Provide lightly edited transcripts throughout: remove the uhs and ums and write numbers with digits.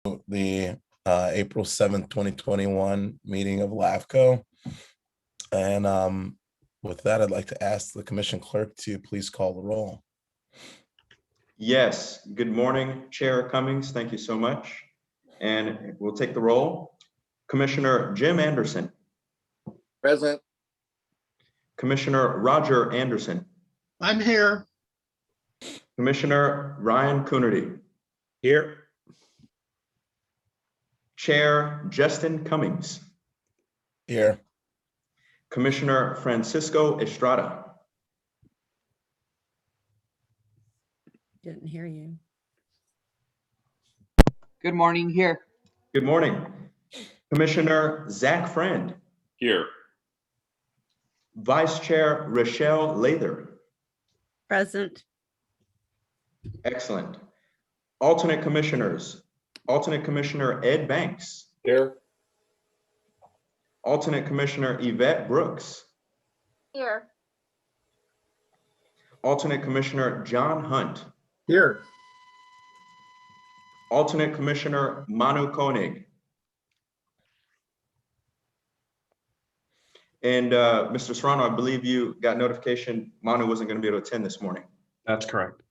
the April 7th, 2021 meeting of LAFCO. And with that, I'd like to ask the commission clerk to please call the roll. Yes, good morning, Chair Cummings. Thank you so much. And we'll take the roll. Commissioner Jim Anderson. Present. Commissioner Roger Anderson. I'm here. Commissioner Ryan Coonerty. Here. Chair Justin Cummings. Here. Commissioner Francisco Estrada. Didn't hear you. Good morning, here. Good morning. Commissioner Zach Friend. Here. Vice Chair Rochelle Lather. Present. Excellent. Alternate commissioners. Alternate Commissioner Ed Banks. Here. Alternate Commissioner Yvette Brooks. Here. Alternate Commissioner John Hunt. Here. Alternate Commissioner Manu Koenig. And Mr. Serrano, I believe you got notification Manu wasn't going to be able to attend this morning. That's correct.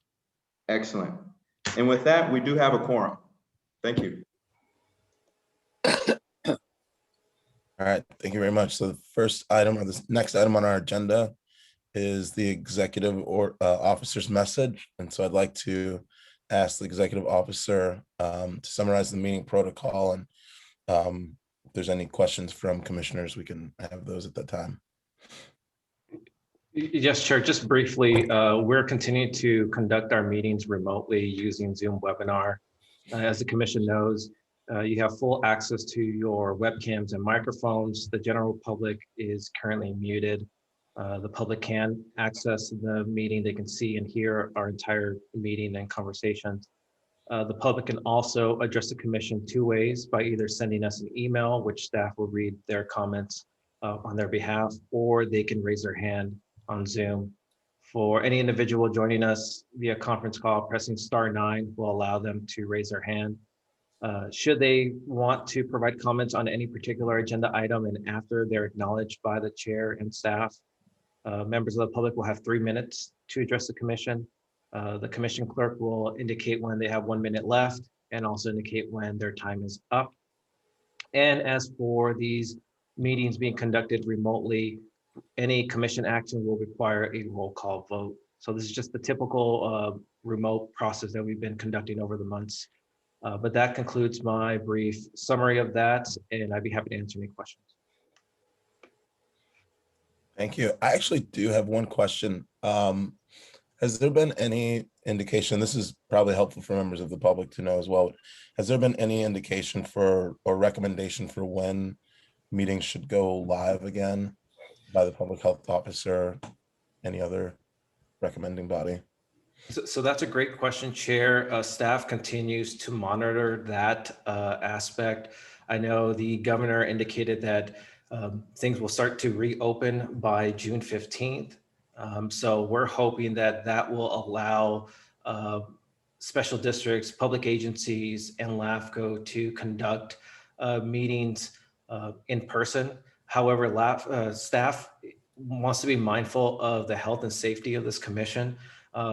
Excellent. And with that, we do have a quorum. Thank you. All right, thank you very much. So the first item, or the next item on our agenda, is the executive officer's message. And so I'd like to ask the executive officer to summarize the meeting protocol, and if there's any questions from commissioners, we can have those at that time. Yes, Chair, just briefly, we're continuing to conduct our meetings remotely using Zoom webinar. As the commission knows, you have full access to your webcams and microphones. The general public is currently muted. The public can access the meeting. They can see and hear our entire meeting and conversations. The public can also address the commission two ways: by either sending us an email, which staff will read their comments on their behalf, or they can raise their hand on Zoom. For any individual joining us via conference call, pressing *9 will allow them to raise their hand. Should they want to provide comments on any particular agenda item, and after they're acknowledged by the chair and staff, members of the public will have 3 minutes to address the commission. The commission clerk will indicate when they have 1 minute left and also indicate when their time is up. And as for these meetings being conducted remotely, any commission action will require a roll call vote. So this is just the typical remote process that we've been conducting over the months. But that concludes my brief summary of that, and I'd be happy to answer any questions. Thank you. I actually do have one question. Has there been any indication, this is probably helpful for members of the public to know as well, has there been any indication for or recommendation for when meetings should go live again by the public health officer, any other recommending body? So that's a great question, Chair. Staff continues to monitor that aspect. I know the governor indicated that things will start to reopen by June 15th. So we're hoping that that will allow special districts, public agencies, and LAFCO to conduct meetings in person. However, staff wants to be mindful of the health and safety of this commission.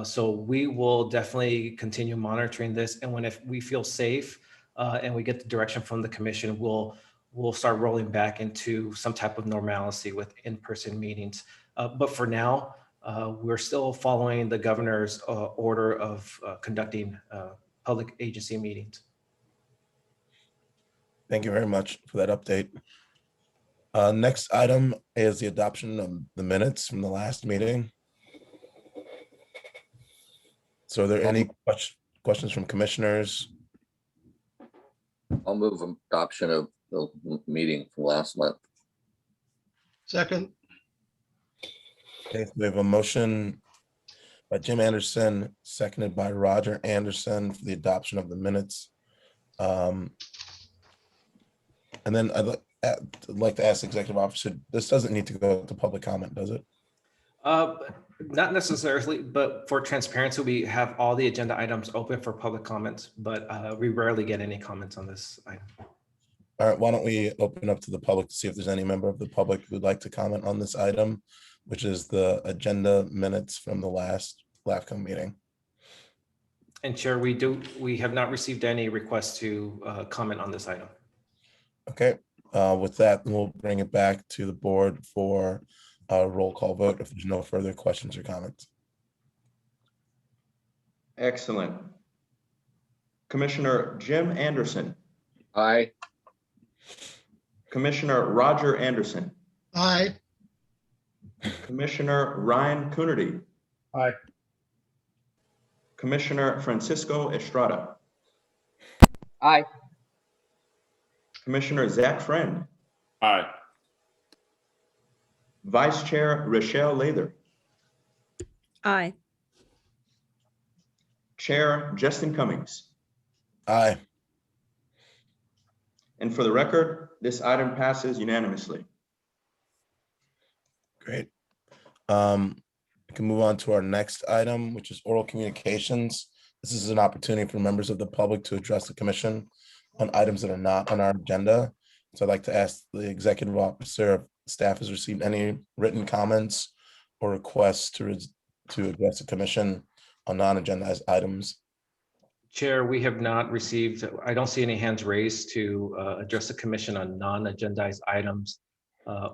So we will definitely continue monitoring this. And if we feel safe and we get the direction from the commission, we'll start rolling back into some type of normalcy with in-person meetings. But for now, we're still following the governor's order of conducting public agency meetings. Thank you very much for that update. Next item is the adoption of the minutes from the last meeting. So are there any questions from commissioners? I'll move adoption of the meeting from last month. Second. Okay, so we have a motion by Jim Anderson, seconded by Roger Anderson for the adoption of the minutes. And then I'd like to ask the executive officer, this doesn't need to go to public comment, does it? Not necessarily, but for transparency, we have all the agenda items open for public comments, but we rarely get any comments on this item. All right, why don't we open up to the public to see if there's any member of the public who'd like to comment on this item, which is the agenda minutes from the last LAFCO meeting. And Chair, we have not received any requests to comment on this item. Okay, with that, we'll bring it back to the board for a roll call vote if there's no further questions or comments. Excellent. Commissioner Jim Anderson, Aye. Commissioner Roger Anderson, Aye. Commissioner Ryan Coonerty. Aye. Commissioner Francisco Estrada, Aye. Commissioner Zach Friend, Aye. Vice Chair Rochelle Lather, Aye. Chair Justin Cummings. Aye. And for the record, this item passes unanimously. Great. We can move on to our next item, which is oral communications. This is an opportunity for members of the public to address the commission on items that are not on our agenda. So I'd like to ask the executive officer if staff has received any written comments or requests to address the commission on non-agendized items. Chair, we have not received, I don't see any hands raised to address the commission on non-agendized items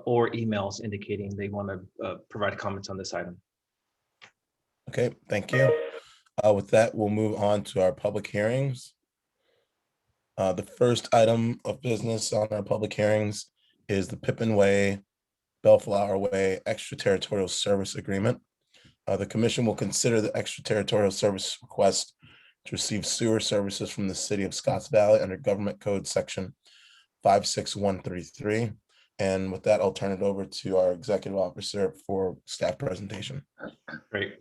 or emails indicating they want to provide comments on this item. Okay, thank you. With that, we'll move on to our public hearings. The first item of business on our public hearings is the Pippin Way, Bellflower Way Extraterritorial Service Agreement. The commission will consider the extraterritorial service request to receive sewer services from the city of Scotts Valley under Government Code Section 56133. And with that, I'll turn it over to our executive officer for staff presentation. Great.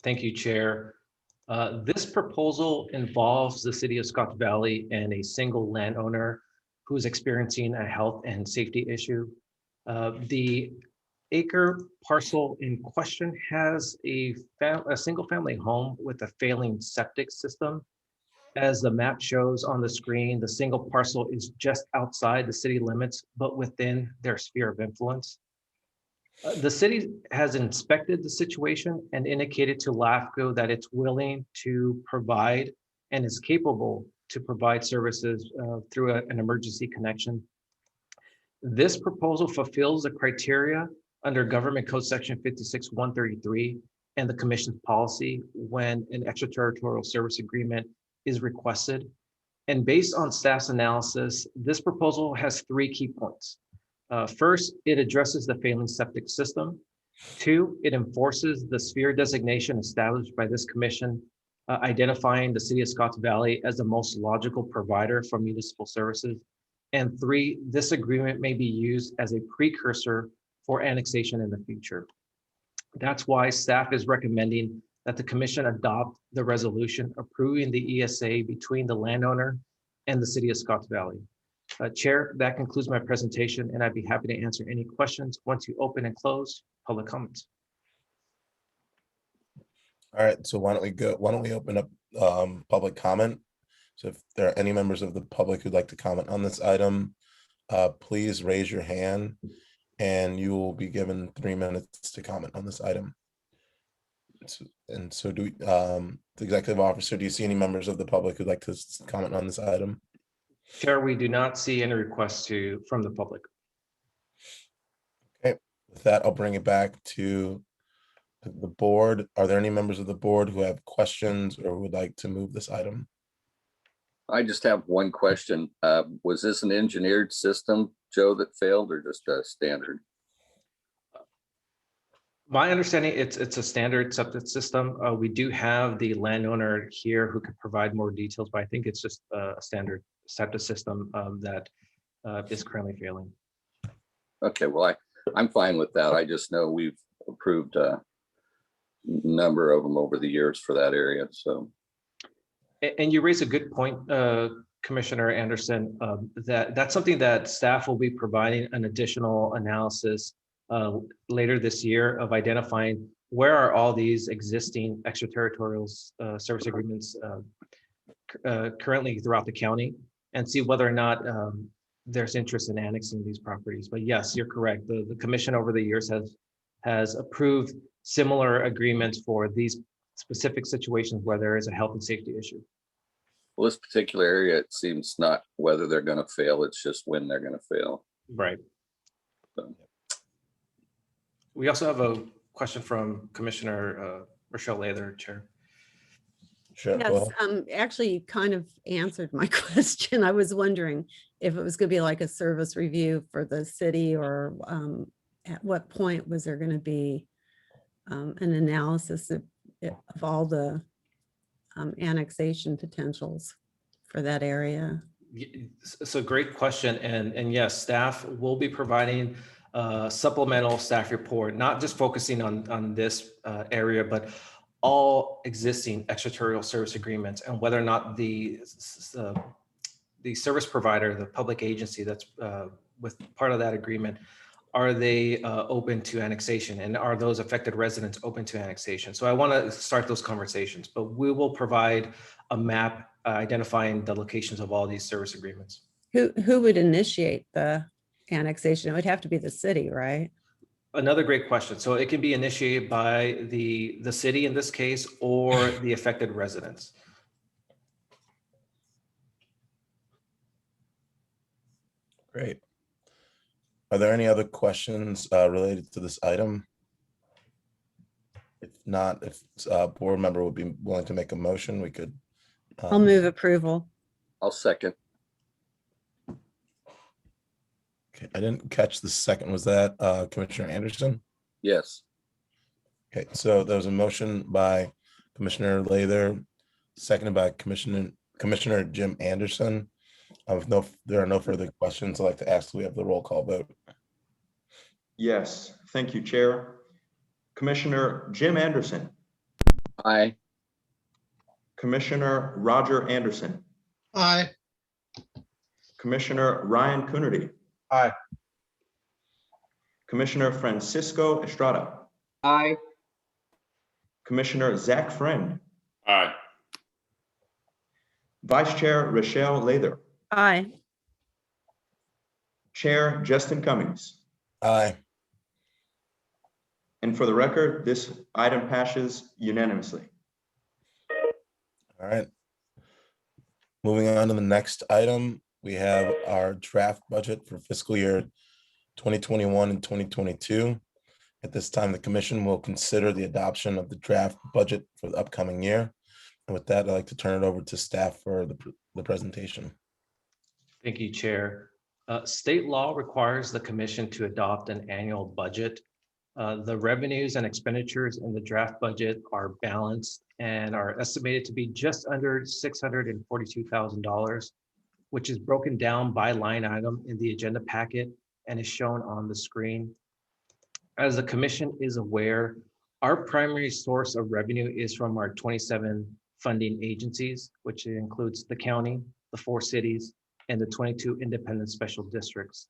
Thank you, Chair. This proposal involves the city of Scotts Valley and a single landowner who is experiencing a health and safety issue. The acre parcel in question has a single family home with a failing septic system. As the map shows on the screen, the single parcel is just outside the city limits, but within their sphere of influence. The city has inspected the situation and indicated to LAFCO that it's willing to provide and is capable to provide services through an emergency connection. This proposal fulfills the criteria under Government Code Section 56133 and the commission's policy when an extraterritorial service agreement is requested. And based on staff's analysis, this proposal has three key points. First, it addresses the failing septic system. Two, it enforces the sphere designation established by this commission, identifying the city of Scotts Valley as the most logical provider for municipal services. And three, this agreement may be used as a precursor for annexation in the future. That's why staff is recommending that the commission adopt the resolution approving the ESA between the landowner and the city of Scotts Valley. Chair, that concludes my presentation, and I'd be happy to answer any questions once you open and close public comments. All right, so why don't we open up public comment? So if there are any members of the public who'd like to comment on this item, please raise your hand and you will be given 3 minutes to comment on this item. And so do the executive officer, do you see any members of the public who'd like to comment on this item? Chair, we do not see any requests from the public. Okay, with that, I'll bring it back to the board. Are there any members of the board who have questions or would like to move this item? I just have one question. Was this an engineered system, Joe, that failed, or just a standard? My understanding, it's a standard septic system. We do have the landowner here who could provide more details, but I think it's just a standard septic system that is currently failing. Okay, well, I'm fine with that. I just know we've approved a number of them over the years for that area, so. And you raise a good point, Commissioner Anderson, that's something that staff will be providing an additional analysis later this year of identifying where are all these existing extraterritorial service agreements currently throughout the county, and see whether or not there's interest in annexing these properties. But yes, you're correct. The commission over the years has approved similar agreements for these specific situations where there is a health and safety issue. Well, this particular area, it seems not whether they're going to fail, it's just when they're going to fail. Right. So. We also have a question from Commissioner Rochelle Lather, Chair. Sure. go Yes, ahead. actually, you kind of answered my question. I was wondering if it was going to be like a service review for the city, or at what point was there going to be an analysis of all the annexation potentials for that area? It's a great question, and yes, staff will be providing a supplemental staff report, not just focusing on this area, but all existing extraterritorial service agreements, and whether or not the service provider, the public agency that's with part of that agreement, are they open to annexation, and are those affected residents open to annexation? So I want to start those conversations, but we will provide a map identifying the locations of all these service agreements. Who would initiate the annexation? It would have to be the city, right? Another great question. So it can be initiated by the city in this case, or the affected residents. Great. Are there any other questions related to this item? If not, if a board member would be willing to make a motion, we could. I'll move approval. I'll second. Okay, I didn't catch the second. Was that Commissioner Anderson? Yes. Okay, so there was a motion by Commissioner Lather, seconded by Commissioner Jim Anderson. There are no further questions. I'd like to ask, we have the roll call vote. Yes, thank you, Chair. Commissioner Jim Anderson, Aye. Commissioner Roger Anderson, Aye. Commissioner Ryan Coonerty, Aye. Commissioner Francisco Estrada, Aye. Commissioner Zach Friend, Aye. Vice Chair Rochelle Lather, Aye. Chair Justin Cummings. Aye. And for the record, this item passes unanimously. All right. Moving on to the next item, we have our draft budget for fiscal year 2021 and 2022. At this time, the commission will consider the adoption of the draft budget for the upcoming year. And with that, I'd like to turn it over to staff for the presentation. Thank you, Chair. State law requires the commission to adopt an annual budget. The revenues and expenditures in the draft budget are balanced and are estimated to be just under $642,000, which is broken down by line item in the agenda packet and is shown on the screen. As the commission is aware, our primary source of revenue is from our 27 funding agencies, which includes the county, the 4 cities, and the 22 independent special districts.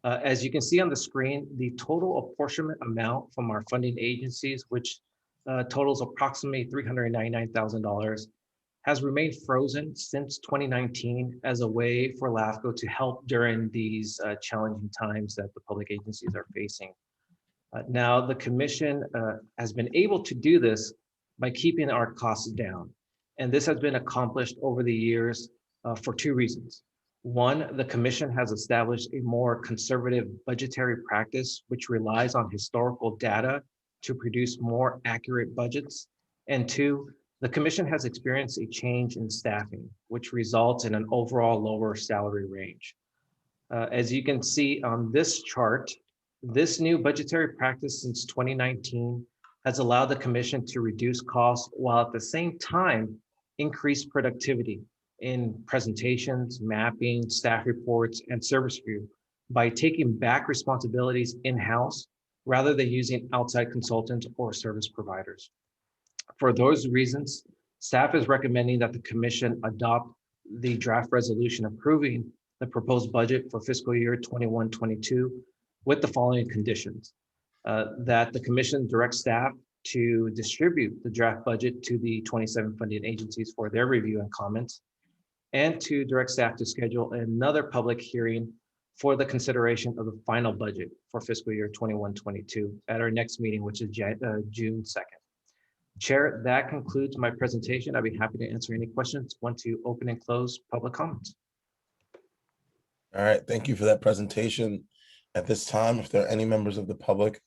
As you can see on the screen, the total apportionment amount from our funding agencies, which totals approximately $399,000, has remained frozen since 2019 as a way for LAFCO to help during these challenging times that the public agencies are facing. Now, the commission has been able to do this by keeping our costs down. And this has been accomplished over the years for 2 reasons. One, the commission has established a more conservative budgetary practice, which relies on historical data to produce more accurate budgets. And 2, the commission has experienced a change in staffing, which results in an overall lower salary range. As you can see on this chart, this new budgetary practice since 2019 has allowed the commission to reduce costs while at the same time increase productivity in presentations, mapping, staff reports, and service review by taking back responsibilities in-house rather than using outside consultants or service providers. For those reasons, staff is recommending that the commission adopt the draft resolution approving the proposed budget for fiscal year 21-22 with the following conditions. That the commission directs staff to distribute the draft budget to the 27 funding agencies for their review and comments, and to direct staff to schedule another public hearing for the consideration of the final budget for fiscal year 21-22 at our next meeting, which is June 2nd. Chair, that concludes my presentation. I'd be happy to answer any questions once you open and close public comments. All right, thank you for that presentation. At this time, if there are any members of the public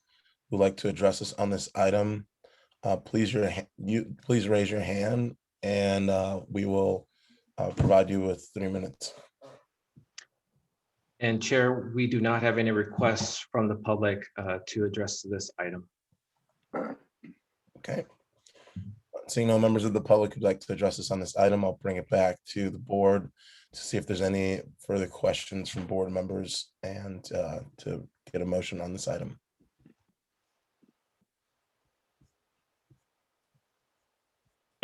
who'd like to address us on this item, please raise your hand, and we will provide you with 3 minutes. And Chair, we do not have any requests from the public to address this item. Okay. Seeing no members of the public who'd like to address us on this item, I'll bring it back to the board to see if there's any further questions from board members and to get a motion on this item.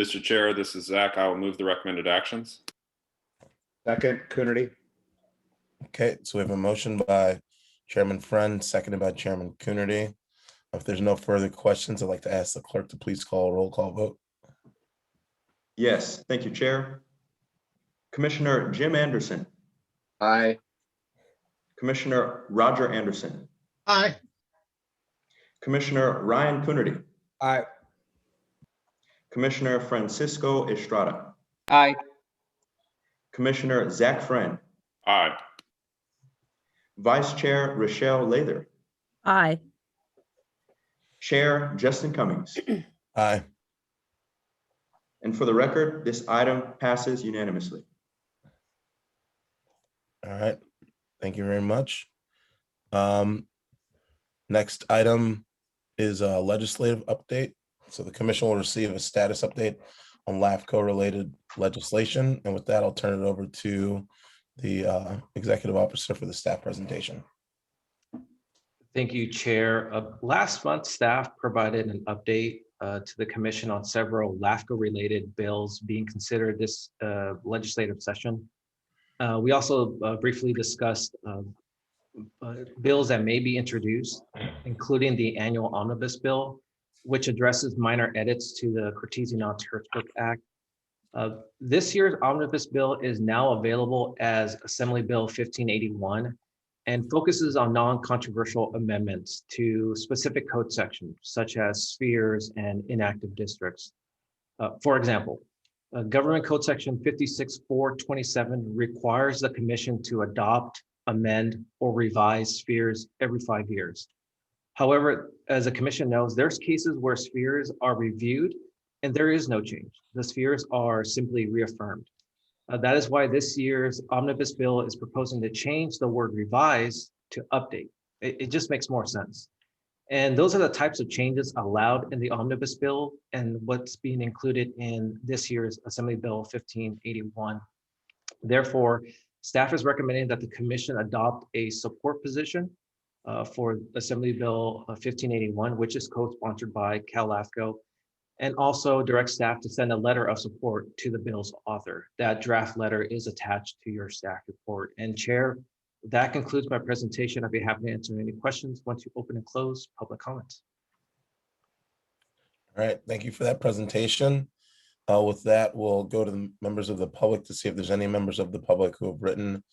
Mr. Chair, this is Zach. I will move the recommended actions. Second, Coonerty. Okay, so we have a motion by Chairman Friend, seconded by Chairman Coonerty. If there's no further questions, I'd like to ask the clerk to please call a roll call vote. Yes, thank you, Chair. Commissioner Jim Anderson, Aye. Commissioner Roger Anderson, Aye. Commissioner Ryan Coonerty, Aye. Commissioner Francisco Estrada, Aye. Commissioner Zach Friend, Aye. Vice Chair Rochelle Lather, Aye. Chair Justin Cummings. Aye. And for the record, this item passes unanimously. All right, thank you very much. Next item is a legislative update. So the commission will receive a status update on LAFCO related legislation. And with that, I'll turn it over to the executive officer for the staff presentation. Thank you, Chair. Last month, staff provided an update to the commission on several LAFCO-related bills being considered this legislative session. We also briefly discussed bills that may be introduced, including the annual omnibus bill, which addresses minor edits to the Cortese-Nautilus Act. This year's omnibus bill is now available as Assembly Bill 1581 and focuses on non-controversial amendments to specific code sections, such as spheres and inactive districts. For example, Government Code Section 56.427 requires the commission to adopt, amend, or revise spheres every 5 years. However, as the commission knows, there's cases where spheres are reviewed and there is no change. The spheres are simply reaffirmed. That is why this year's omnibus bill is proposing to change the word revise to update. It just makes more sense. And those are the types of changes allowed in the omnibus bill and what's being included in this year's Assembly Bill 1581. Therefore, staff is recommending that the commission adopt a support position for Assembly Bill 1581, which is co-sponsored by Cal-LAFCO, and also direct staff to send a letter of support to the bill's author. That draft letter is attached to your staff report. And Chair, that concludes my presentation. I'd be happy to answer any questions once you open and close public comments. All right, thank you for that presentation. With that, we'll go to the members of the public to see if there's any members of the public who have written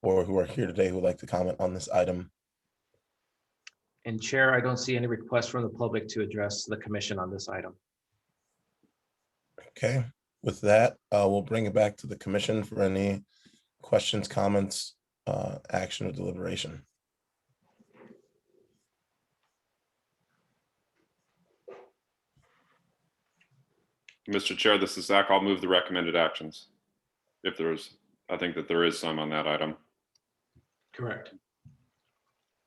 or who are here today who would like to comment on this item. And Chair, I don't see any requests from the public to address the commission on this item. Okay, with that, we'll bring it back to the commission for any questions, comments, action, or deliberation. Mr. Chair, this is Zach. I'll move the recommended actions. If there's, I think that there is some on that item. Correct.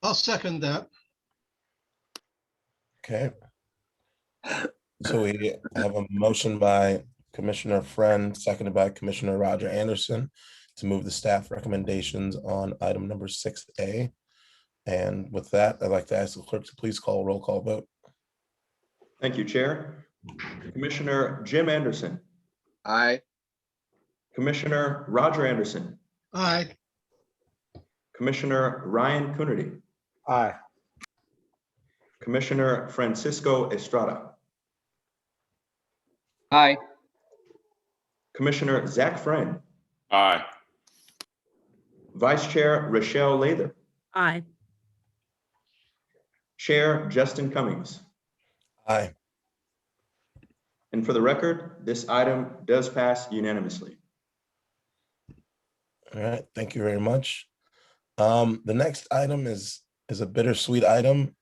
I'll second that. Okay. So we have a motion by Commissioner Friend, seconded by Commissioner Roger Anderson to move the staff recommendations on item number 6A. And with that, I'd like to ask the clerk to please call a roll call vote. Thank you, Chair. Commissioner Jim Anderson, Aye. Commissioner Roger Anderson, Aye. Commissioner Ryan Coonerty, Aye. Commissioner Francisco Estrada, Aye. Commissioner Zach Friend, Aye. Vice Chair Rochelle Lather, Aye. Chair Justin Cummings. Aye. And for the record, this item does pass unanimously. All right, thank you very much. The next item is a bittersweet item,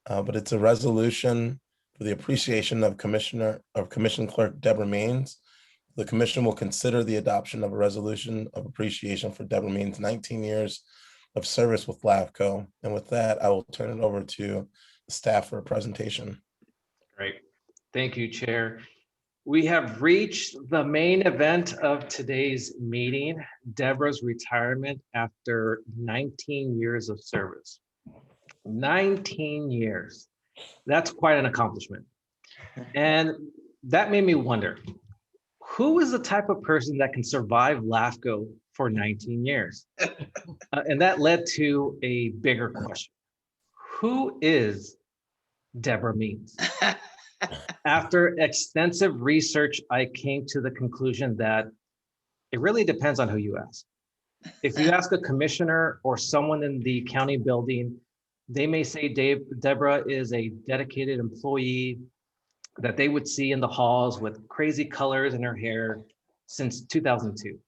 but it's a resolution for the appreciation of Commission Clerk Debra Means. The commission will consider the adoption of a resolution of appreciation for Debra Means' 19 years of service with LAFCO. And with that, I will turn it over to the staff for a presentation. Great. Thank you, Chair. We have reached the main event of today's meeting, Debra's retirement after 19 years of service. 19 years. That's quite an accomplishment. And that made me wonder, who is the type of person that can survive LAFCO for 19 years? And that led to a bigger question. Who is Debra Means? After extensive research, I came to the conclusion that it really depends on who you ask. If you ask a commissioner or someone in the county building, they may say Debra is a dedicated employee that they would see in the halls with crazy colors in her hair since 2002.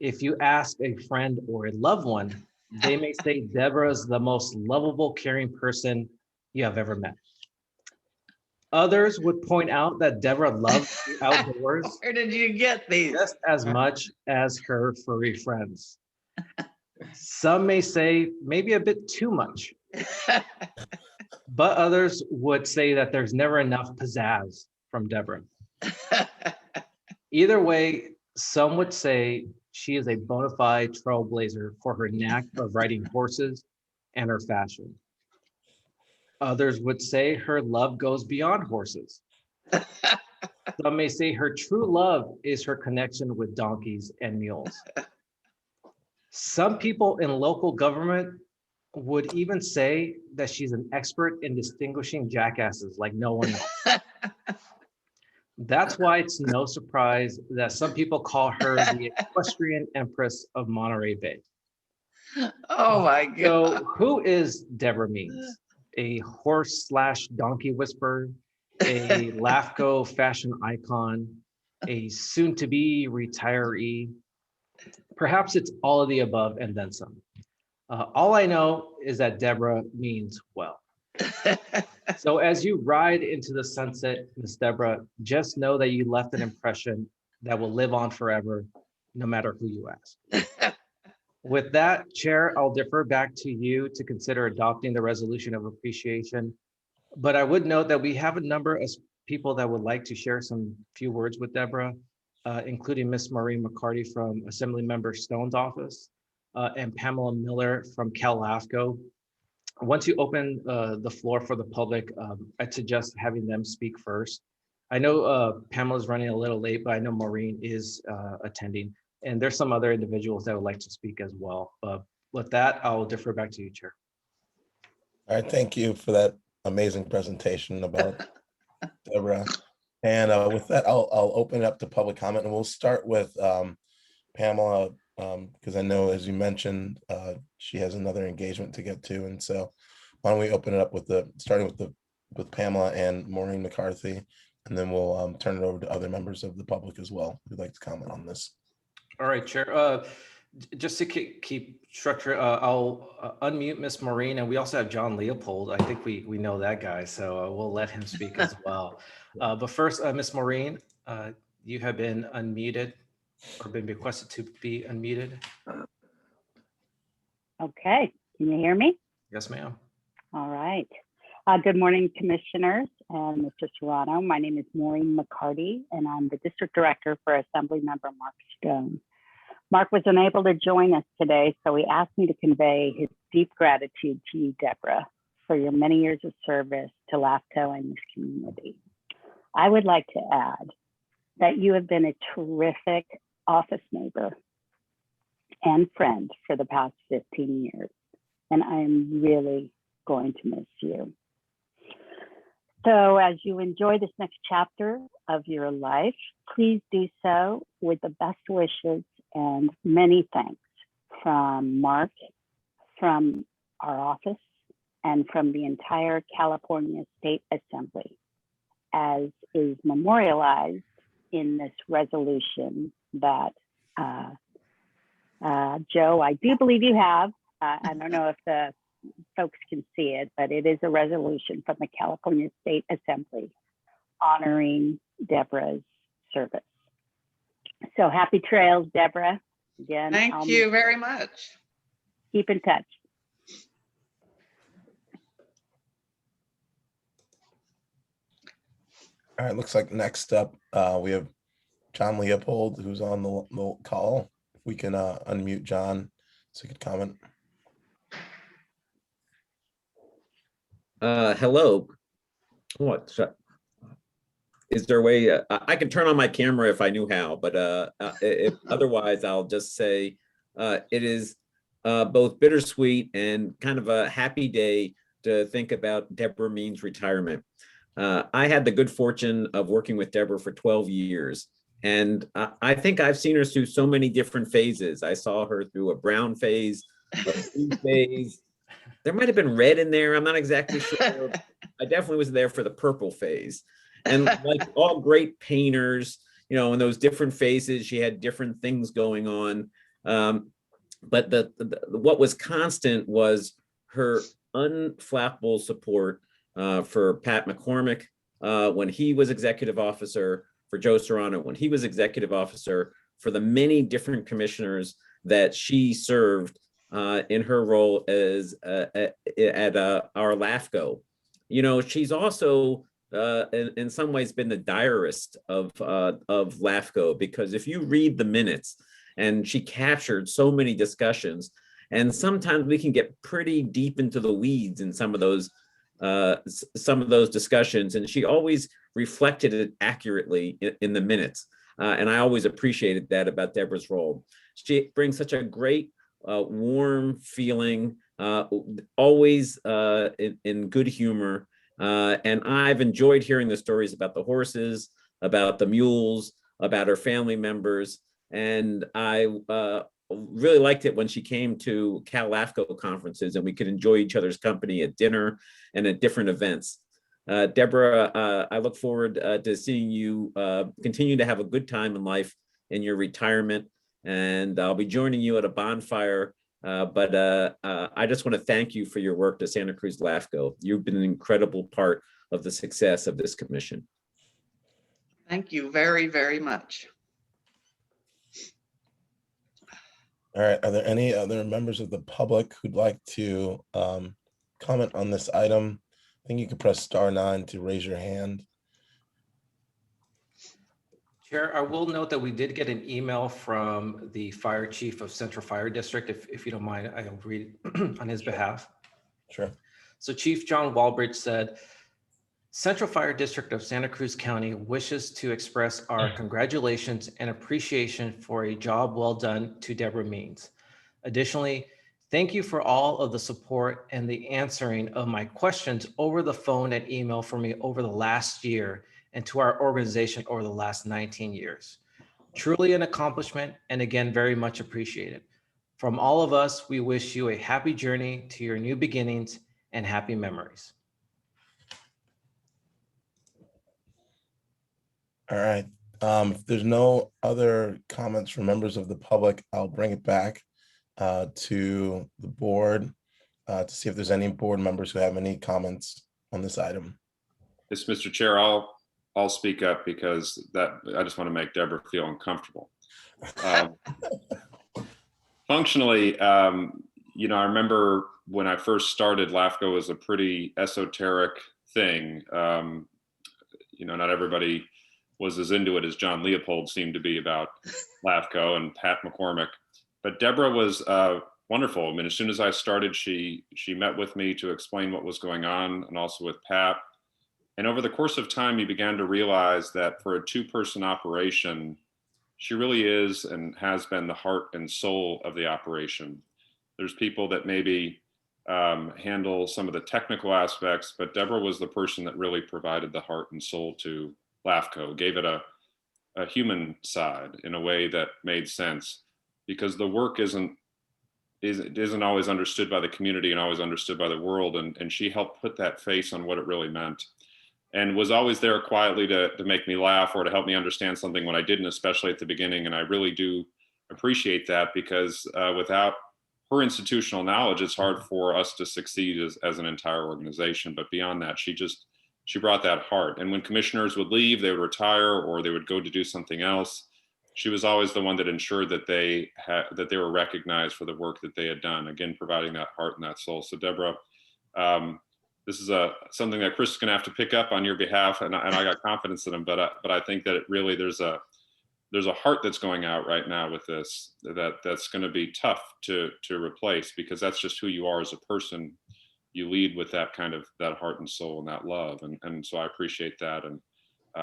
If you ask a friend or a loved one, they may say Debra is the most lovable, caring person you have ever met. Others would point out that Debra loves the outdoors Where did you get these? just as much as her furry friends. Some may say maybe a bit too much, but others would say that there's never enough pizzazz from Debra. Either way, some would say she is a bona fide trailblazer for her knack of riding horses and her fashion. Others would say her love goes beyond horses. Some may say her true love is her connection with donkeys and mules. Some people in local government would even say that she's an expert in distinguishing jackasses like no one else. That's why it's no surprise that some people call her the equestrian empress of Monterey Bay. Oh my God. So who is Debra Means? A horse/donkey whisperer, a LAFCO fashion icon, a soon-to-be retiree. Perhaps it's all of the above and then some. All I know is that Debra means well. So as you ride into the sunset, Miss Debra, just know that you left an impression that will live on forever, no matter who you ask. With that, Chair, I'll defer back to you to consider adopting the resolution of appreciation. But I would note that we have a number of people that would like to share some few words with Debra, including Miss Maureen McCarty from Assemblymember Stone's office and PAmela Miller from Cal LAFCO. Once you open the floor for the public, I'd suggest having them speak first. I know Pamela's running a little late, but I know Maureen is attending. And there's some other individuals that would like to speak as well. With that, I'll defer back to you, Chair. All right, thank you for that amazing presentation about Debra. And with that, I'll open it up to public comment, and we'll start with Pamela, because I know, as you mentioned, she has another engagement to get to. And so why don't we open it up with starting with Pamela and Maureen McCarthy, and then we'll turn it over to other members of the public as well who'd like to comment on this. All right, Chair. Just to keep structure, I'll unmute Miss Maureen, and we also have John Leopold. I think we know that guy, so we'll let him speak as well. But first, Miss Maureen, you have been unmuted or been requested to be unmuted. Okay, can you hear me? Yes, ma'am. All right. Good morning, commissioners and Mr. Serrano. My name is Maureen McCarty, and I'm the district director for Assemblymember Mark Stone. Mark was unable to join us today, so he asked me to convey his deep gratitude to you, Debra, for your many years of service to LAFCO and this community. I would like to add that you have been a terrific office neighbor and friend for the past 15 years, and I am really going to miss you. So as you enjoy this next chapter of your life, please do so with the best wishes and many thanks from Mark, from our office, and from the entire California State Assembly, as is memorialized in this resolution that Joe, I do believe you have. I don't know if the folks can see it, but it is a resolution from the California State Assembly honoring Debra's service. So happy trails, Debra. Again, Thank you very much. Keep in touch. All right, looks like next up, we have John Leopold, who's on the call. If we can unmute John so he could comment. Hello. What? Is there a way I can turn on my camera if I knew how, but if otherwise, I'll just say it is both bittersweet and kind of a happy day to think about Debra Means' retirement. I had the good fortune of working with Debra for 12 years, and I think I've seen her through so many different phases. I saw her through a brown phase, a blue phase. There might have been red in there. I'm not exactly sure. I definitely was there for the purple phase. And like all great painters, you know, in those different phases, she had different things going on. But what was constant was her unflappable support for Pat McCormick when he was executive officer, for Joe Serrano when he was executive officer, for the many different commissioners that she served in her role as at our LAFCO. You know, she's also in some ways been the diarist of LAFCO, because if you read the minutes, and she captured so many discussions, and sometimes we can get pretty deep into the weeds in some of those discussions, and she always reflected it accurately in the minutes. And I always appreciated that about Debra's role. She brings such a great warm feeling, always in good humor. And I've enjoyed hearing the stories about the horses, about the mules, about her family members. And I really liked it when she came to Cal LAFCO conferences and we could enjoy each other's company at dinner and at different events. Debra, I look forward to seeing you continue to have a good time in life in your retirement. And I'll be joining you at a bonfire. But I just want to thank you for your work to Santa Cruz LAFCO. You've been an incredible part of the success of this commission. Thank you very, very much. All right, are there any other members of the public who'd like to comment on this item? I think you can press *9 to raise your hand. Chair, I will note that we did get an email from the fire chief of Central Fire District. If you don't mind, I'll read it on his behalf. Sure. So Chief John Walbridge said, Central Fire District of Santa Cruz County wishes to express our congratulations and appreciation for a job well done to Debra Means. Additionally, thank you for all of the support and the answering of my questions over the phone and email for me over the last year, and to our organization over the last 19 years. Truly an accomplishment, and again, very much appreciated. From all of us, we wish you a happy journey to your new beginnings and happy memories. All right. If there's no other comments from members of the public, I'll bring it back to the board to see if there's any board members who have any comments on this item. Yes, Mr. Chair, I'll speak up because I just want to make Debra feel uncomfortable. Functionally, you know, I remember when I first started, LAFCO was a pretty esoteric thing. You know, not everybody was as into it as John Leopold seemed to be about LAFCO and Pat McCormick. But Debra was wonderful. I mean, as soon as I started, she met with me to explain what was going on, and also with Pat. And over the course of time, you began to realize that for a two-person operation, she really is and has been the heart and soul of the operation. There's people that maybe handle some of the technical aspects, but Debra was the person that really provided the heart and soul to LAFCO, gave it a human side in a way that made sense, because the work isn't always understood by the community and always understood by the world. And she helped put that face on what it really meant, and was always there quietly to make me laugh or to help me understand something when I didn't, especially at the beginning. And I really do appreciate that, because without her institutional knowledge, it's hard for us to succeed as an entire organization. But beyond that, she brought that heart. And when commissioners would leave, they would retire, or they would go to do something else, she was always the one that ensured that they were recognized for the work that they had done. Again, providing that heart and that soul. So Debra, this is something that Chris is going to have to pick up on your behalf, and I got confidence in him. But I think that there's a heart that's going out right now with this that's going to be tough to replace, because that's just who you are as a person. You lead with that heart and soul and that love, and so I appreciate that, and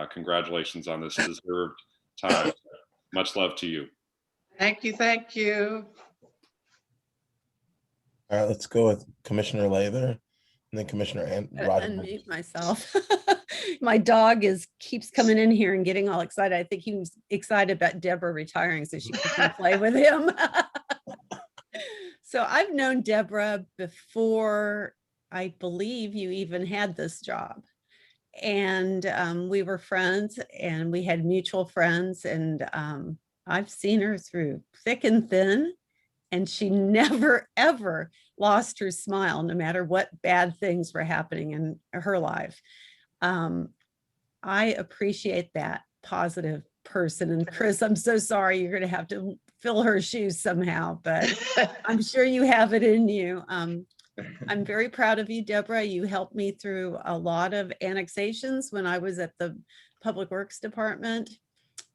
congratulations on this deserved time. Much love to you. Thank you. Thank you. All right, let's go with Commissioner Lather, and then Commissioner Roger. Unmute myself. My dog keeps coming in here and getting all excited. I think he was excited about Debra retiring so she can come play with him. So I've known Debra before I believe you even had this job. And we were friends, and we had mutual friends, and I've seen her through thick and thin, and she never, ever lost her smile, no matter what bad things were happening in her life. I appreciate that positive person. And Chris, I'm so sorry you're going to have to fill her shoes somehow, but I'm sure you have it in you. I'm very proud of you, Debra. You helped me through a lot of annexations when I was at the Public Works Department.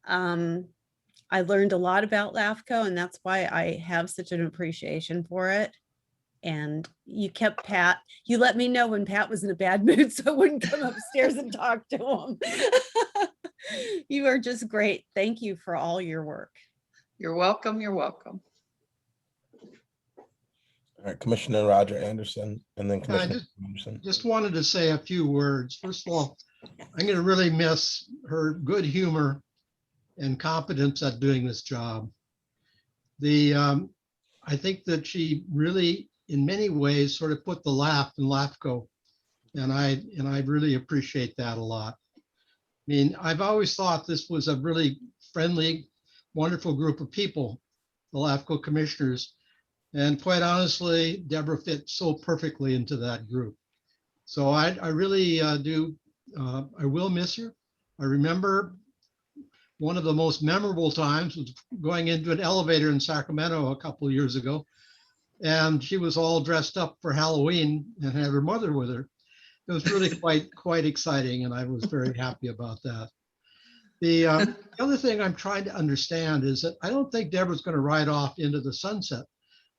I learned a lot about LAFCO, and that's why I have such an appreciation for it. And you kept Pat, you let me know when Pat was in a bad mood, so I wouldn't come upstairs and talk to him. You are just great. Thank you for all your work. You're welcome. You're welcome. All right, Commissioner Roger Anderson, and then Commissioner Anderson. Just wanted to say a few words. First of all, I'm going to really miss her good humor and competence at doing this job. I think that she really, in many ways, sort of put the laugh in LAFCO, and I really appreciate that a lot. I mean, I've always thought this was a really friendly, wonderful group of people, the LAFCO commissioners. And quite honestly, Debra fit so perfectly into that group. So I really do, I will miss her. I remember one of the most memorable times was going into an elevator in Sacramento a couple of years ago. And she was all dressed up for Halloween and had her mother with her. It was really quite exciting, and I was very happy about that. The other thing I'm trying to understand is that I don't think Debra's going to ride off into the sunset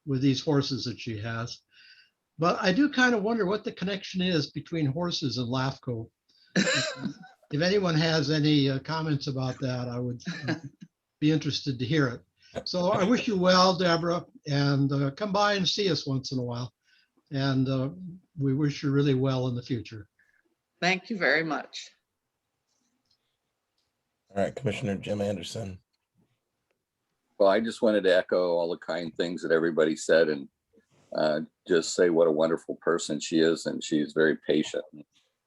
with these horses that she has. But I do kind of wonder what the connection is between horses and LAFCO. If anyone has any comments about that, I would be interested to hear it. So I wish you well, Debra, and come by and see us once in a while. And we wish you really well in the future. Thank you very much. All right, Commissioner Jim Anderson. Well, I just wanted to echo all the kind things that everybody said, and just say what a wonderful person she is, and she's very patient.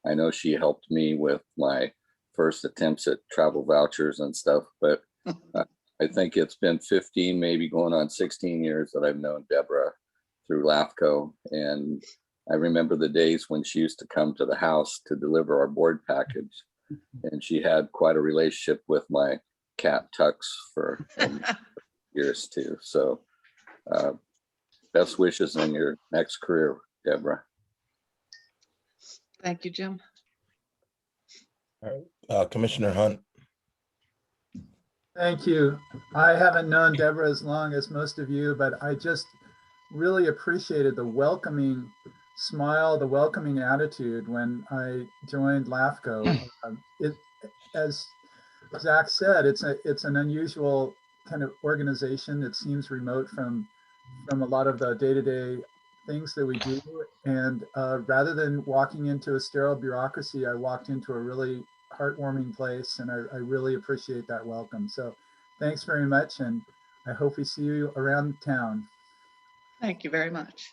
I know she helped me with my first attempts at travel vouchers and stuff, but I think it's been 15, maybe going on 16 years that I've known Debra through LAFCO. And I remember the days when she used to come to the house to deliver our board package, and she had quite a relationship with my cat Tux for years too. So best wishes in your next career, Debra. Thank you, Jim. All right, Commissioner Hunt. Thank you. I haven't known Debra as long as most of you, but I just really appreciated the welcoming smile, the welcoming attitude when I joined LAFCO. As Zach said, it's an unusual kind of organization. It seems remote from a lot of the day-to-day things that we do. And rather than walking into a sterile bureaucracy, I walked into a really heartwarming place, and I really appreciate that welcome. So thanks very much, and I hope we see you around town. Thank you very much.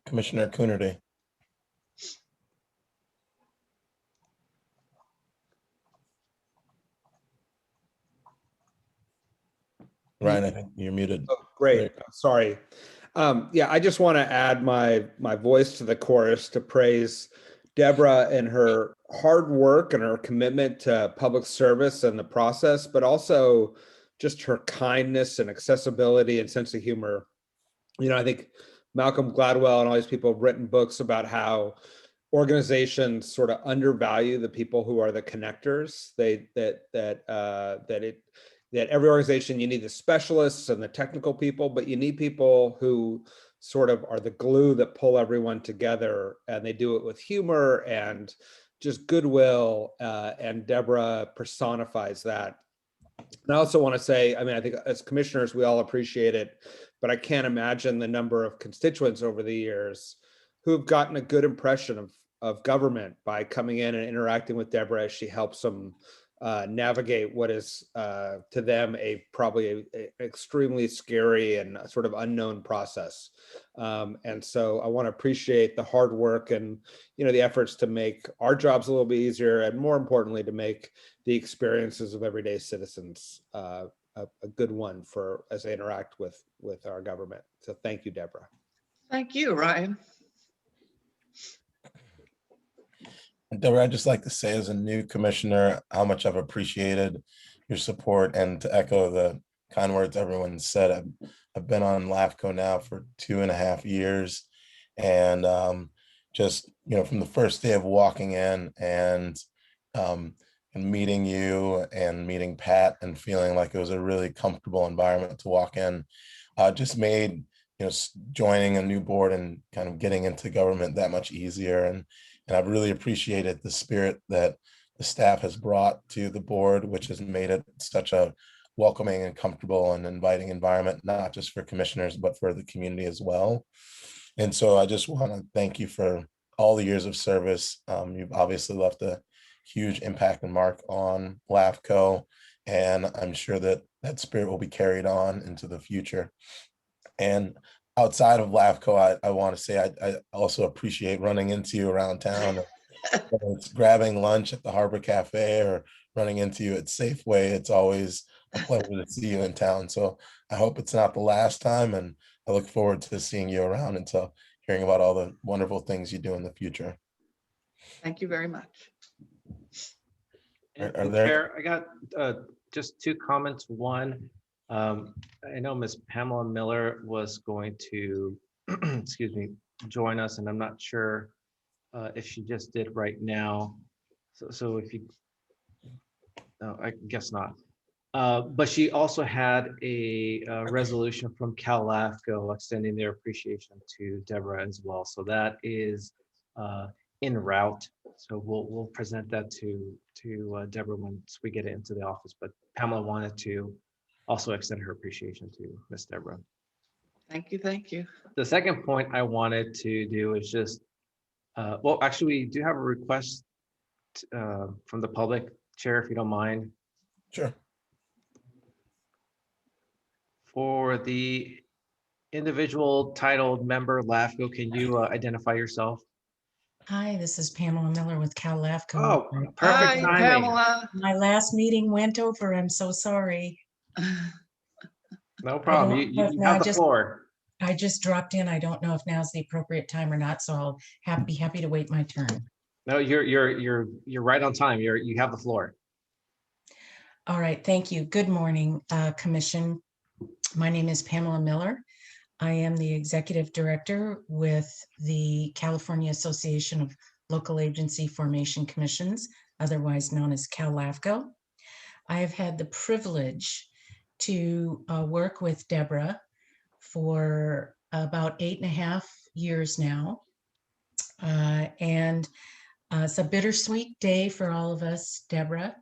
Commissioner Coonerty. Ryan, I think you're muted. Oh, great. Sorry. Yeah, I just want to add my voice to the chorus to praise Debra and her hard work and her commitment to public service and the process, but also just her kindness and accessibility and sense of humor. You know, I think Malcolm Gladwell and all these people have written books about how organizations sort of undervalue the people who are the connectors. That every organization, you need the specialists and the technical people, but you need people who sort of are the glue that pull everyone together, and they do it with humor and just goodwill, and Debra personifies that. And I also want to say, I mean, I think as commissioners, we all appreciate it, but I can't imagine the number of constituents over the years who've gotten a good impression of government by coming in and interacting with Debra as she helps them navigate what is to them probably a extremely scary and sort of unknown process. And so I want to appreciate the hard work and, you know, the efforts to make our jobs a little bit easier, and more importantly, to make the experiences of everyday citizens a good one for as they interact with our government. So thank you, Debra. Thank you, Ryan. Debra, I'd just like to say as a new commissioner, how much I've appreciated your support, and to echo the kind words everyone said. I've been on LAFCO now for 2.5 years, and just, you know, from the first day of walking in and meeting you and meeting Pat and feeling like it was a really comfortable environment to walk in, just made, you know, joining a new board and kind of getting into government that much easier. And I've really appreciated the spirit that the staff has brought to the board, which has made it such a welcoming and comfortable and inviting environment, not just for commissioners, but for the community as well. And so I just want to thank you for all the years of service. You've obviously left a huge impact and mark on LAFCO, and I'm sure that that spirit will be carried on into the future. And outside of LAFCO, I want to say I also appreciate running into you around town. Whether it's grabbing lunch at the Harbor Cafe or running into you at Safeway, it's always a pleasure to see you in town. So I hope it's not the last time, and I look forward to seeing you around and to hearing about all the wonderful things you do in the future. Thank you very much. And Chair, I got just 2 comments. One, I know Ms. Pamela Miller was going to, excuse me, join us, and I'm not sure if she just did right now. So if you, no, I guess not. But she also had a resolution from Cal LAFCO extending their appreciation to Debra as well. So that is en route. So we'll present that to Debra once we get it into the office. But Pamela wanted to also extend her appreciation to Ms. Debra. Thank you. Thank you. The second point I wanted to do is just, well, actually, we do have a request from the public, Chair, if you don't mind. Sure. For the individual titled member LAFCO, can you identify yourself? Hi, this is Pamela Miller with Cal LAFCO. Oh, perfect Hi, timing. Pamela. My last meeting went over. I'm so sorry. No problem. You have the floor. I just dropped in. I don't know if now's the appropriate time or not, so I'll be happy to wait my turn. No, you're right on time. You have the floor. All right, thank you. Good morning, Commission. My name is Pamela Miller. I am the Executive Director with the California Association of Local Agency Formation Commissions, otherwise known as Cal LAFCO. I have had the privilege to work with Debra for about 8.5 years now. And it's a bittersweet day for all of us, Debra.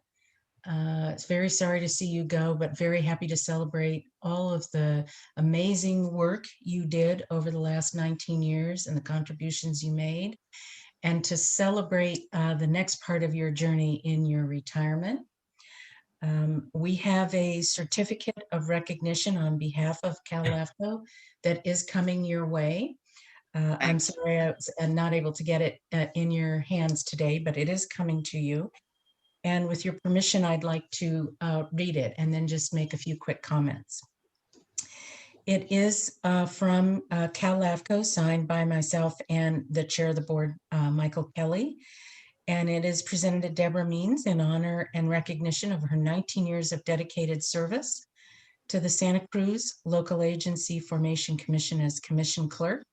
It's very sorry to see you go, but very happy to celebrate all of the amazing work you did over the last 19 years and the contributions you made, and to celebrate the next part of your journey in your retirement. We have a certificate of recognition on behalf of Cal LAFCO that is coming your way. I'm sorry I was not able to get it in your hands today, but it is coming to you. And with your permission, I'd like to read it and then just make a few quick comments. It is from Cal LAFCO, signed by myself and the chair of the board, Michael Kelly. And it is presented to Debra Means in honor and recognition of her 19 years of dedicated service to the Santa Cruz Local Agency Formation Commission as Commission Clerk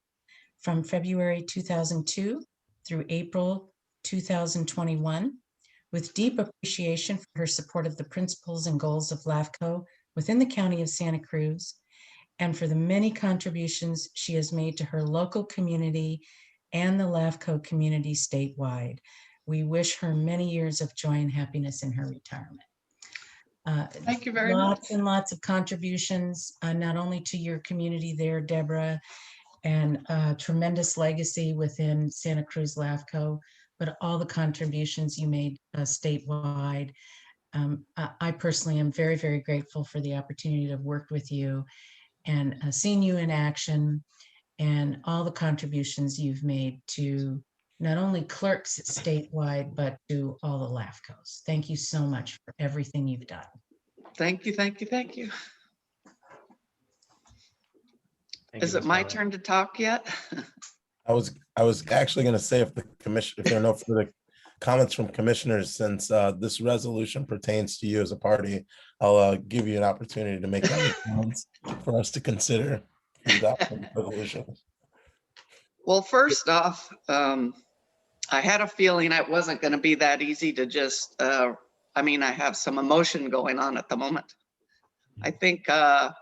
from February 2002 through April 2021, with deep appreciation for her support of the principles and goals of LAFCO within the County of Santa Cruz, and for the many contributions she has made to her local community and the LAFCO community statewide. We wish her many years of joy and happiness in her retirement. Thank you very much. Lots and lots of contributions, not only to your community there, Debra, and tremendous legacy within Santa Cruz LAFCO, but all the contributions you made statewide. I personally am very, very grateful for the opportunity to work with you and seeing you in action, and all the contributions you've made to not only clerks statewide, but to all the LAFCOs. Thank you so much for everything you've done. Thank you, thank you, thank you. Is it my turn to talk yet? I was actually going to say, if there are no further comments from commissioners, since this resolution pertains to you as a party, I'll give you an opportunity to make any comments for us to consider adopting the resolution. Well, first off, I had a feeling it wasn't going to be that easy to just, I mean, I have some emotion going on at the moment. I think, I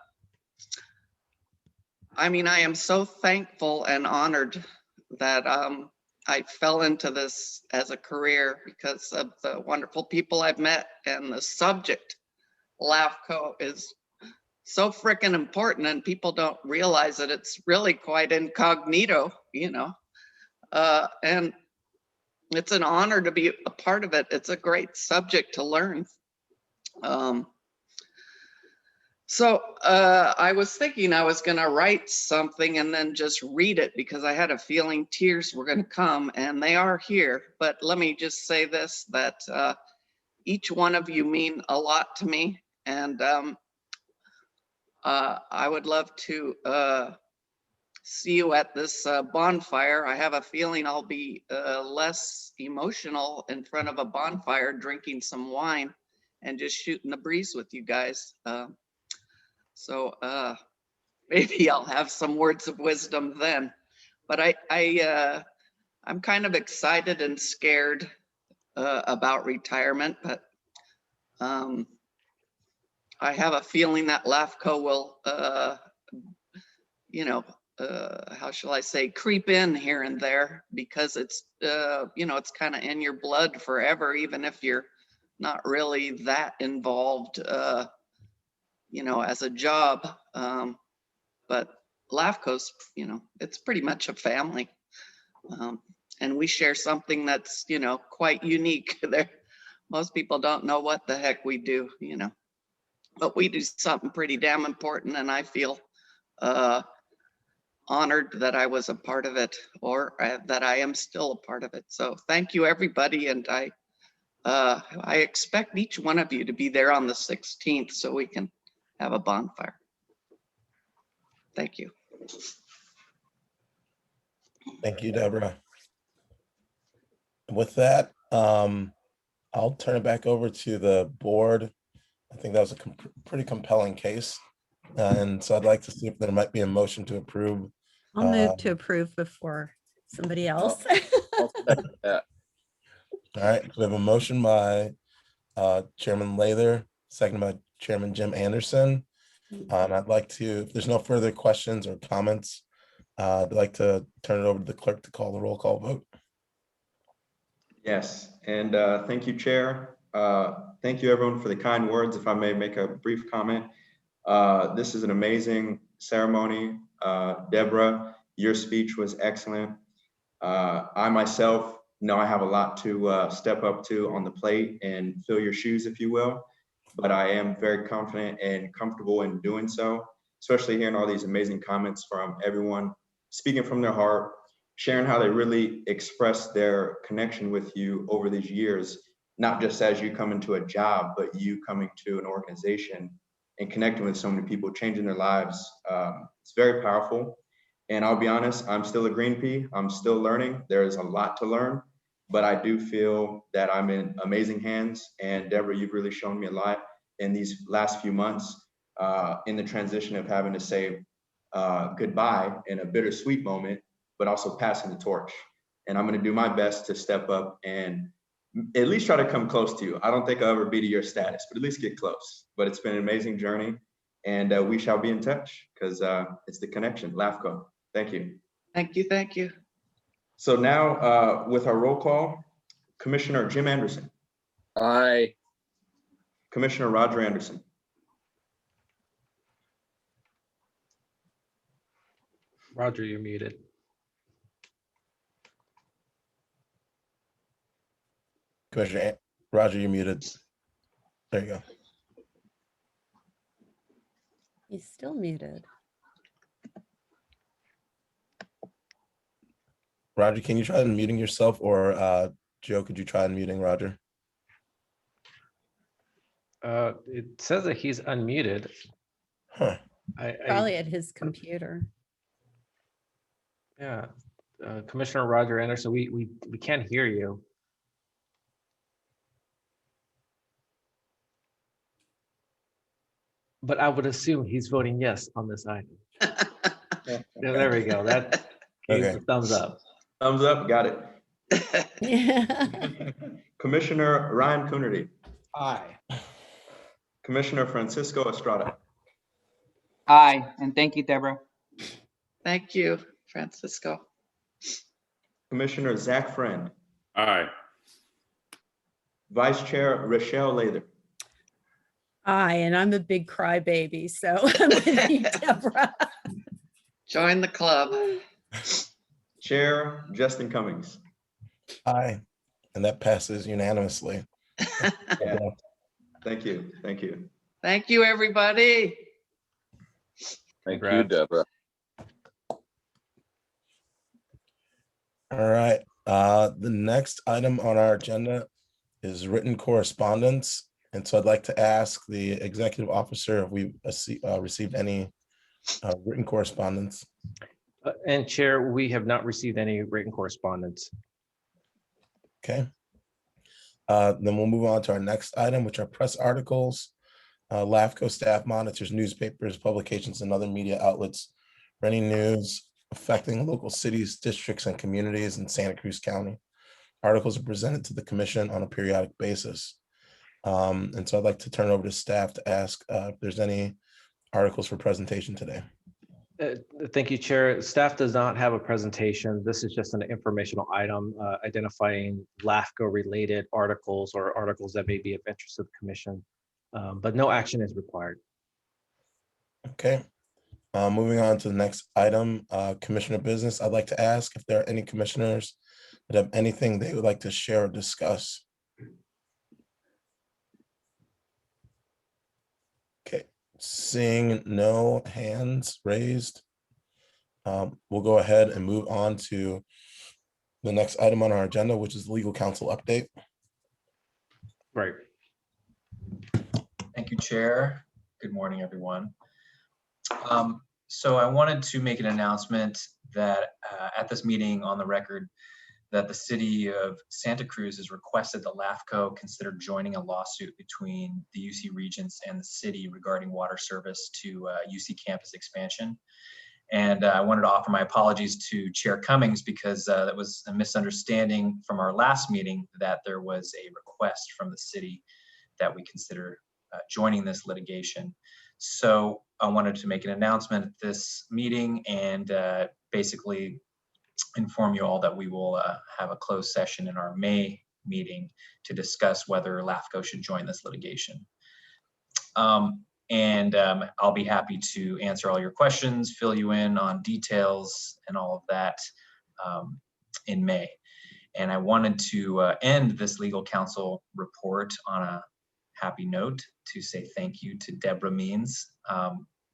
mean, I am so thankful and honored that I fell into this as a career because of the wonderful people I've met, and the subject LAFCO is so freaking important, and people don't realize that it's really quite incognito, you know, and it's an honor to be a part of it. It's a great subject to learn. So I was thinking I was going to write something and then just read it, because I had a feeling tears were going to come, and they are here. But let me just say this, that each one of you mean a lot to me, and I would love to see you at this bonfire. I have a feeling I'll be less emotional in front of a bonfire, drinking some wine and just shooting the breeze with you guys. So maybe I'll have some words of wisdom then. But I'm kind of excited and scared about retirement, but I have a feeling that LAFCO will, you know, how shall I say, creep in here and there, because it's, you know, it's kind of in your blood forever, even if you're not really that involved, you know, as a job. But LAFCO's, you know, it's pretty much a family. And we share something that's, you know, quite unique there. Most people don't know what the heck we do, you know, but we do something pretty damn important, and I feel honored that I was a part of it, or that I am still a part of it. So thank you, everybody. And I expect each one of you to be there on the 16th so we can have a bonfire. Thank you. Thank you, Deborah. With that, I'll turn it back over to the board. I think that was a pretty compelling case. And so I'd like to see if there might be a motion to approve. I'll move to approve before somebody else. I'll second that. All right, we have a motion by Chairman Lather, seconded by Chairman Jim Anderson. I'd like to, if there's no further questions or comments, I'd like to turn it over to the clerk to call the roll call vote. Yes, and thank you, Chair. Thank you everyone for the kind words. If I may make a brief comment. This is an amazing ceremony. Debra, your speech was excellent. I myself know I have a lot to step up to on the plate and fill your shoes, if you will, but I am very confident and comfortable in doing so, especially hearing all these amazing comments from everyone speaking from their heart, sharing how they really express their connection with you over these years, not just as you come into a job, but you coming to an organization and connecting with so many people, changing their lives. It's very powerful. And I'll be honest, I'm still a green pea. I'm still learning. There is a lot to learn, but I do feel that I'm in amazing hands. And Debra, you've really shown me a lot in these last few months in the transition of having to say goodbye in a bittersweet moment, but also passing the torch. And I'm going to do my best to step up and at least try to come close to you. I don't think I'll ever be to your status, but at least get close. But it's been an amazing journey, and we shall be in touch because it's the connection, LAFCO. Thank you. Thank you. Thank you. So now with our roll call, Commissioner Jim Anderson. Aye. Commissioner Roger Anderson. Roger, you're muted. Commissioner Roger, you're muted. There you go. He's still muted. Roger, can you try unmuting yourself, or Joe, could you try unmuting Roger? It says that he's unmuted. Huh. Probably at his computer. Yeah, Commissioner Roger Anderson, we can't hear you. But I would assume he's voting yes on this item. Yeah, there we go. That gave Okay. the thumbs up. Thumbs up, got it. Yeah. Commissioner Ryan Coonerty. Aye. Commissioner Francisco Estrada. Aye, and thank you, Debra. Thank you, Francisco. Commissioner Zach Friend. Aye. Vice Chair Rochelle Lather. Aye, and I'm a big crybaby, so I'm with you, Debra. Join the club. Chair Justin Cummings. Aye, and that passes unanimously. Yeah. Thank you. Thank you. Thank you, everybody. Thank you, Congrats. Debra. All right, the next item on our agenda is written correspondence. And so I'd like to ask the executive officer if we received any written correspondence. And Chair, we have not received any written correspondence. Okay. Then we'll move on to our next item, which are press articles. LAFCO staff monitors newspapers, publications, and other media outlets for any news affecting local cities, districts, and communities in Santa Cruz County. Articles are presented to the commission on a periodic basis. And so I'd like to turn over to staff to ask if there's any articles for presentation today. Thank you, Chair. Staff does not have a presentation. This is just an informational item identifying LAFCO-related articles or articles that may be of interest to the commission, but no action is required. Okay. Moving on to the next item, commissioner business. I'd like to ask if there are any commissioners that have anything they would like to share or discuss. Okay, seeing no hands raised, we'll go ahead and move on to the next item on our agenda, which is legal counsel update. Right. Thank you, Chair. Good morning, everyone. So I wanted to make an announcement that at this meeting on the record that the city of Santa Cruz has requested that LAFCO consider joining a lawsuit between the UC Regents and the city regarding water service to UC campus expansion. And I wanted to offer my apologies to Chair Cummings because that was a misunderstanding from our last meeting that there was a request from the city that we consider joining this litigation. So I wanted to make an announcement at this meeting and basically inform you all that we will have a closed session in our May meeting to discuss whether LAFCO should join this litigation. I'll be happy to answer all your questions, fill you in on details and all of that in May. And I wanted to end this legal counsel report on a happy note to say thank you to Debra Means.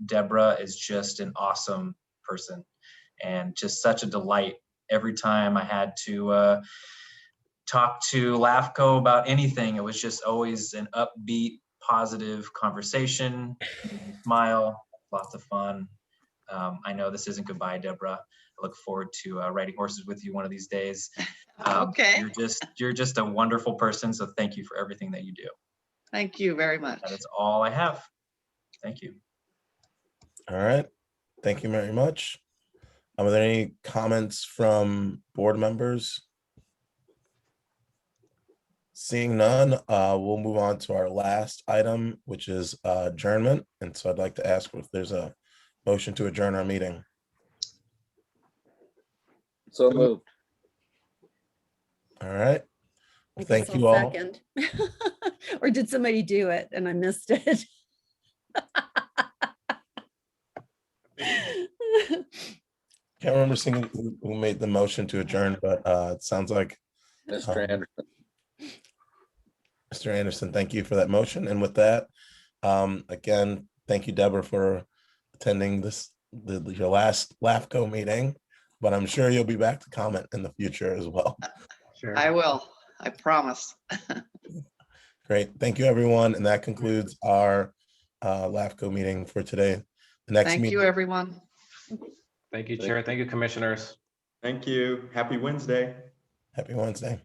Debra is just an awesome person and just such a delight. Every time I had to talk to LAFCO about anything, it was just always an upbeat, positive conversation, made me smile, lots of fun. I know this isn't goodbye, Debra. I look forward to riding horses with you one of these days. Okay. You're just a wonderful person. So thank you for everything that you do. Thank you very much. That is all I have. Thank you. All right. Thank you very much. Are there any comments from board members? Seeing none, we'll move on to our last item, which is adjournment. And so I'd like to ask if there's a motion to adjourn our meeting. So moved. All right. I guess Thank I'll you all. second. Or did somebody do it and I missed it? Can't remember seeing who made the motion to adjourn, but it sounds like Mr. Anderson. Mr. Anderson, thank you for that motion. And with that, again, thank you, Debra, for attending your last LAFCO meeting, but I'm sure you'll be back to comment in the future as well. Sure. I will. I promise. Great. Thank you, everyone. And that concludes our LAFCO meeting for today. The next Thank meeting. you, everyone. Thank you, Chair. Thank you, commissioners. Thank you. Happy Wednesday. Happy Wednesday.